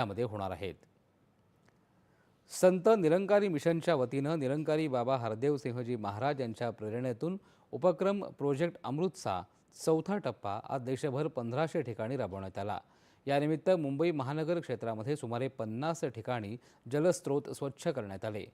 यामध्ये होणार आहेत। संत निरंकारी मिशनच्या वतीनं निरंकारी बाबा हरदेव सिंहजी महाराज यांच्या प्रेरणेतून उपक्रम प्रोजेक्ट अमृतचा चौथा टप्पा आज देशभर 1500 ठिकाणी राबवण्यात आला। यानिमित्त मुंबई महानगर क्षेत्रामध्ये सुमारे 50 ठिकाणी जलस्रोत स्वच्छ करण्यात आले।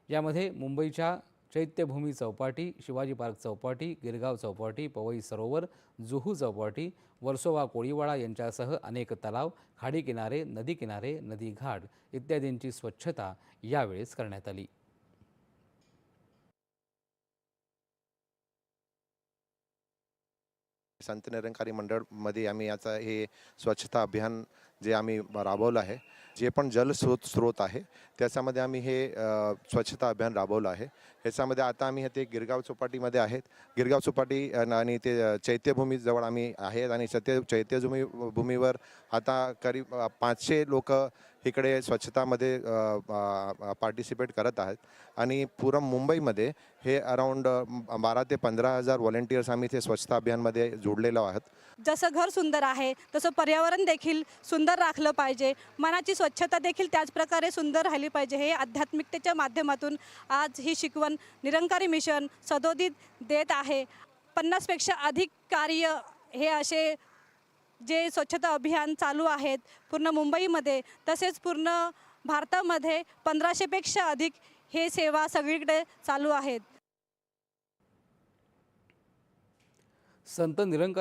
यामध्ये मुंबईच्या चैत्यभूमी चौपाटी, शिवाजी पार्क चौपाटी, गिरगाव चौपाटी, पवई सरोवर, जुहू चौपाटी, वर्सोवा कोळीवाडा यांच्यासह अनेक तलाव, खाडी किनारे, नदी किनारे, नदी घाट इत्यादींची स्वच्छता यावेळेस करण्यात आली। संत निरंकारी मंडळमध्ये आम्ही याचा हे स्वच्छता अभियान जे आम्ही राबवलं आहे, जे पण जलस्रोत आहे त्याच्यामध्ये आम्ही हे स्वच्छता अभियान राबवलं आहे। ह्याच्यामध्ये आता आम्ही ते गिरगाव चौपाटीमध्ये आहेत। गिरगाव चौपाटी आणि ते चैत्यभूमीजवळ आम्ही आहेत आणि चैत्यभूमीवर आता करीब 500 लोक इकडे स्वच्छतामध्ये पार्टिसिपेट करत आहेत आणि पूर्ण मुंबईमध्ये हे अराउंड 12 ते 15,000 व्हॉलंटियर्स आम्ही ते स्वच्छता अभियानमध्ये जोडलेलो आहोत। जसं घर सुंदर आहे तसं पर्यावरण देखील सुंदर राखलं पाहिजे, मनाची स्वच्छता देखील त्याच प्रकारे सुंदर राहिली पाहिजे। हे आध्यात्मिकतेच्या माध्यमातून आज ही शिकवण निरंकारी मिशन सदोदित देत आहे। 50 पेक्षा अधिक कार्य हे असे जे स्वच्छता अभियान चालू आहेत पूर्ण मुंबईमध्ये, तसेच पूर्ण भारतामध्ये 1500 पेक्षा अधिक हे सेवा सगळीकडे चालू आहेत। संत निरंकारी